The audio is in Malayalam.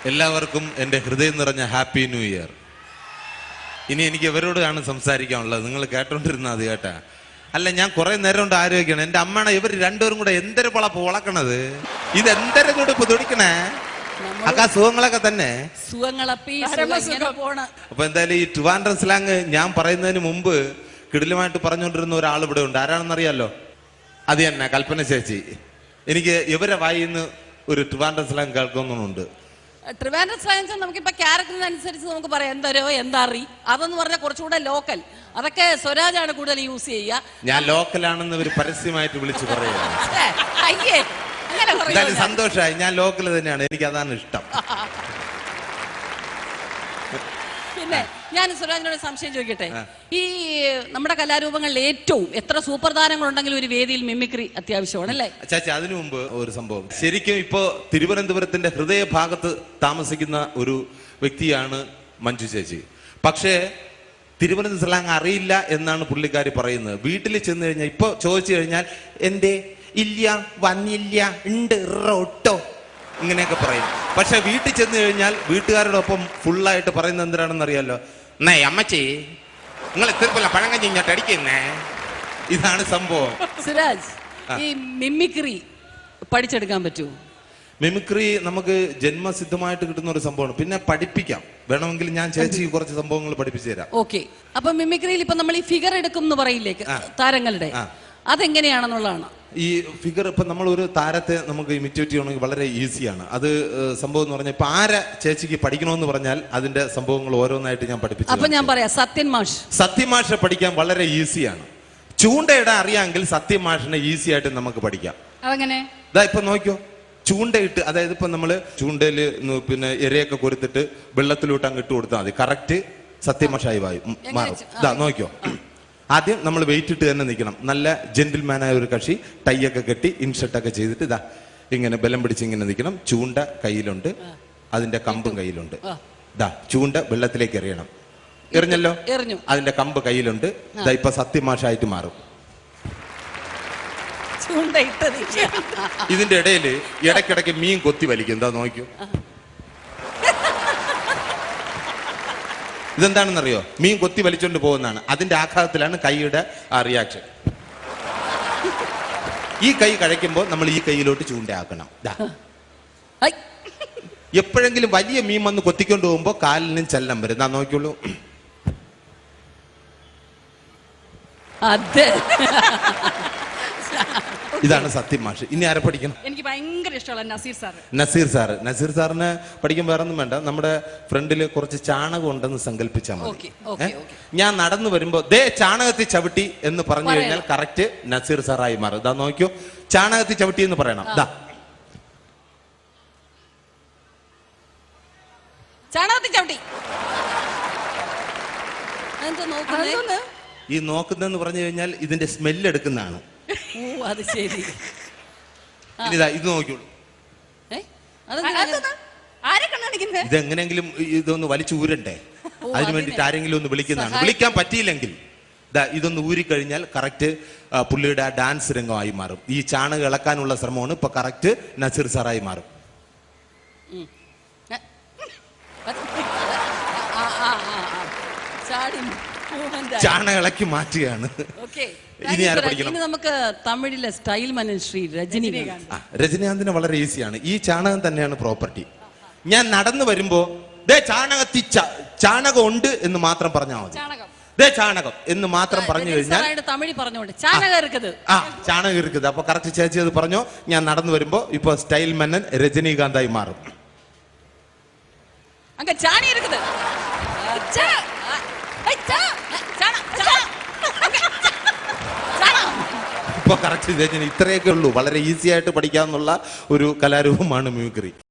എല്ലാവർക്കും എൻ്റെ ഹൃദയം നിറഞ്ഞ ഹാപ്പി ന്യൂ ഇയർ. ഇനി എനിക്ക് ഇവരോടാണ് സംസാരിക്കാനുള്ളത്. നിങ്ങൾ കേട്ടോണ്ടിരുന്നാൽ അത് കേട്ടാ. അല്ല, ഞാൻ കുറെ നേരം കൊണ്ട് ആരോഗ്യമാണ്. എൻ്റെ അമ്മയാണ് ഇവർ രണ്ടുപേരും കൂടെ എന്തൊരു വളക്കണത്. ഇത് എന്തൊരു കൂടെ ഇപ്പൊ തുടിക്കണേ. അക്കാ സുഖങ്ങളൊക്കെ തന്നെ. അപ്പൊ എന്തായാലും ഈ ട്രിവാൻഡ്രം സ്ലാങ് ഞാൻ പറയുന്നതിന് മുമ്പ് കിടിലുമായിട്ട് പറഞ്ഞുകൊണ്ടിരുന്ന ഒരാൾ ഇവിടെ ഉണ്ട്. ആരാണെന്നറിയാലോ? അത് തന്നെ കൽപ്പന ചേച്ചി. എനിക്ക് ഇവരെ വായിന്ന് ഒരു ട്രിവാൻഡ്രം സ്ലാങ് കേൾക്കുന്നുണ്ട്. ട്രിവാൻഡ്രം സ്ലാങ്സ് നമുക്കിപ്പോ ക്യാരക്ടറിനനുസരിച്ച് നമുക്ക് പറയാം. എന്തരോ എന്താറി അതെന്ന് പറഞ്ഞാൽ കുറച്ചുകൂടെ ലോക്കൽ. അതൊക്കെ സ്വരാജാണ് കൂടുതൽ യൂസ് ചെയ്യുക. ഞാൻ ലോക്കലാണെന്ന് ഒരു പരസ്യമായിട്ട് വിളിച്ചു പറയുകയാണ്. അങ്ങനെ സന്തോഷമായി. ഞാൻ ലോക്കൽ തന്നെയാണ്. എനിക്ക് അതാണ് ഇഷ്ടം. പിന്നെ ഞാൻ സ്വരാജിനോട് സംശയം ചോദിക്കട്ടെ. ഈ നമ്മുടെ കലാരൂപങ്ങളിൽ ഏറ്റവും എത്ര സൂപ്പർ താരങ്ങളുണ്ടെങ്കിലും ഒരു വേദിയിൽ മിമിക്രി അത്യാവശ്യമാണ് അല്ലേ ചാച്ചി? അതിനു മുമ്പ് ഒരു സംഭവം. ശരിക്കും ഇപ്പോ തിരുവനന്തപുരത്തിന്റെ ഹൃദയഭാഗത്ത് താമസിക്കുന്ന ഒരു വ്യക്തിയാണ് മഞ്ജു ചേച്ചി. പക്ഷേ തിരുവനന്തപുരം സ്ലാങ് അറിയില്ല എന്നാണ് പുള്ളിക്കാരി പറയുന്നത്. വീട്ടിൽ ചെന്ന് കഴിഞ്ഞാൽ ഇപ്പൊ ചോദിച്ചു കഴിഞ്ഞാൽ എന്റെ ഇല്ല വന്നില്ല ഉണ്ട് റോട്ടോ ഇങ്ങനെയൊക്കെ പറയും. പക്ഷെ വീട്ടിൽ ചെന്ന് കഴിഞ്ഞാൽ വീട്ടുകാരോടൊപ്പം ഫുള്ളായിട്ട് പറയുന്നത് എന്തിനാണെന്ന് അറിയാലോ? നേ അമ്മച്ചി നിങ്ങൾ ഇത്തിരി പഴങ്കഞ്ഞി ഇങ്ങോട്ട് അടിക്കുന്നേ. ഇതാണ് സംഭവം. സുരാജ്, ഈ മിമിക്രി പഠിച്ചെടുക്കാൻ പറ്റുമോ? മിമിക്രി നമുക്ക് ജന്മസിദ്ധമായിട്ട് കിട്ടുന്ന ഒരു സംഭവമാണ്. പിന്നെ പഠിപ്പിക്കാം. വേണമെങ്കിൽ ഞാൻ ചേച്ചി കുറച്ച് സംഭവങ്ങൾ പഠിപ്പിച്ചു തരാം. ഓക്കെ. അപ്പൊ മിമിക്രിയിൽ ഇപ്പൊ നമ്മൾ ഈ ഫിഗർ എടുക്കും എന്ന് പറയില്ലേ താരങ്ങളുടെ, അതെങ്ങനെയാണെന്നുള്ളതാണ്. ഈ ഫിഗർ ഇപ്പൊ നമ്മൾ ഒരു താരത്തെ നമുക്ക് ഇമിറ്റേറ്റ് ചെയ്യണമെങ്കിൽ വളരെ ഈസിയാണ്. അത് സംഭവം എന്ന് പറഞ്ഞാൽ ഇപ്പൊ ആരെ ചേച്ചിക്ക് പഠിക്കണമെന്ന് പറഞ്ഞാൽ അതിന്റെ സംഭവങ്ങൾ ഓരോന്നായിട്ട് ഞാൻ പഠിപ്പിച്ചു. അപ്പൊ ഞാൻ പറയാം, സത്യൻ മാഷ് പഠിക്കാൻ വളരെ ഈസിയാണ്. ചൂണ്ടയിടാൻ അറിയാമെങ്കിൽ സത്യൻ മാഷിനെ ഈസി ആയിട്ട് നമുക്ക് പഠിക്കാം. അതെങ്ങനെ? ഇതാ ഇപ്പൊ നോക്കിയോ, ചൂണ്ടയിട്ട്, അതായത് ഇപ്പൊ നമ്മള് ചൂണ്ടയില് പിന്നെ ഇരയൊക്കെ കൊരുത്തിട്ട് വെള്ളത്തിലോട്ട് അങ്ങ് ഇട്ട് കൊടുത്താൽ മതി. കറക്റ്റ് സത്യൻ മാഷായി മാറും. ഇതാ നോക്കിയോ, ആദ്യം നമ്മൾ വെയിറ്റ് ഇട്ട് തന്നെ നിൽക്കണം. നല്ല ജെന്റിൽമാനായ ഒരു കക്ഷി, ടൈയൊക്കെ കെട്ടി ഇൻഷർട്ടൊക്കെ ചെയ്തിട്ട് ഇതാ ഇങ്ങനെ ബലം പിടിച്ച് ഇങ്ങനെ നിൽക്കണം. ചൂണ്ട കയ്യിലുണ്ട്, അതിന്റെ കമ്പും കയ്യിലുണ്ട്. ഇതാ ചൂണ്ട വെള്ളത്തിലേക്ക് എറിയണം. എറിഞ്ഞല്ലോ, അതിന്റെ കമ്പ് കയ്യിലുണ്ട്. ഇതാ ഇപ്പൊ സത്യമാഷായിട്ട് മാറും. ഇതിന്റെ ഇടയില് ഇടയ്ക്കിടയ്ക്ക് മീൻ കൊത്തി വലിക്കും. എന്താ നോക്കൂ, ഇതെന്താണെന്നറിയോ? മീൻ കൊത്തി വലിച്ചോണ്ട് പോകുന്നതാണ്. അതിന്റെ ആഘാതത്തിലാണ് കൈയുടെ ആ റിയാക്ഷൻ. ഈ കൈ കഴിക്കുമ്പോൾ നമ്മൾ ഈ കൈയിലോട്ട് ചൂണ്ടയാക്കണം. എപ്പോഴെങ്കിലും വലിയ മീൻ വന്ന് കൊത്തിക്കൊണ്ട് പോകുമ്പോ കാലിനും ചെല്ലം വരും. ഞാൻ നോക്കിയുള്ളൂ. ഇതാണ് സത്യം മാഷ്. ഇനി ആരെ പഠിക്കണം? എനിക്ക് ഭയങ്കര ഇഷ്ടമുള്ള നസീർ സാറിനെ പഠിക്കാൻ വേറെ ഒന്നും വേണ്ട. നമ്മുടെ ഫ്രണ്ടില് കുറച്ച് ചാണകം ഉണ്ടെന്ന് സങ്കല്പിച്ചാൽ മതി. ഞാൻ നടന്നു വരുമ്പോ ദേ ചാണകത്തിൽ ചവിട്ടി എന്ന് പറഞ്ഞു കഴിഞ്ഞാൽ കറക്റ്റ് നസീർ സാറായി മാറും. ഇതാ നോക്കിയോ, ചാണകത്തിൽ ചവിട്ടി എന്ന് പറയണം. ഇതാ ചാണകത്തിൽ ചവിട്ടി. ഈ നോക്കുന്നതെന്ന് പറഞ്ഞു കഴിഞ്ഞാൽ ഇതിന്റെ സ്മെല്ല് എടുക്കുന്നതാണ്. അത് ശരി. ഇത് നോക്കിയോളൂ. ഇതെങ്ങനെങ്കിലും ഇതൊന്ന് വലിച്ചു ഊരണ്ടേ, അതിനു വേണ്ടിട്ട് ആരെങ്കിലും ഒന്ന് വിളിക്കുന്നതാണ്. വിളിക്കാൻ പറ്റിയില്ലെങ്കിൽ ഇതൊന്ന് ഊരിക്കഴിഞ്ഞാൽ കറക്റ്റ് പുള്ളിയുടെ ആ ഡാൻസ് രംഗമായി മാറും. ഈ ചാണകം ഇളക്കാനുള്ള ശ്രമമാണ് ഇപ്പൊ കറക്റ്റ് നസീർ സാറായി മാറും. ചാണകം ഇളക്കി മാറ്റുകയാണ്. ഇനി ആരെ പഠിക്കണം? നമുക്ക് തമിഴിലെ സ്റ്റൈൽ മനൻ ശ്രീ രജനീകാന്തിന് വളരെ ഈസിയാണ്. ഈ ചാണകം തന്നെയാണ് പ്രോപ്പർട്ടി. ഞാൻ നടന്നു വരുമ്പോ ദേ ചാണകം ഉണ്ട് എന്ന് മാത്രം പറഞ്ഞാൽ മതി. ദേ ചാണകം എന്ന് മാത്രം പറഞ്ഞു കഴിഞ്ഞാൽ തമിഴ് പറഞ്ഞോണ്ട് ചാണകം ഇരിക്കുന്നത്. അപ്പൊ കറക്റ്റ് ചേച്ചി അത് പറഞ്ഞോ. ഞാൻ നടന്നു വരുമ്പോ ഇപ്പൊ സ്റ്റൈൽ മനൻ രജനീകാന്തായി മാറും. ഇപ്പൊ കറക്റ്റ് ഇത്രയൊക്കെ ഉള്ളൂ. വളരെ ഈസി ആയിട്ട് പഠിക്കാവുന്ന ഒരു കലാരൂപമാണ് മിമിക്രി.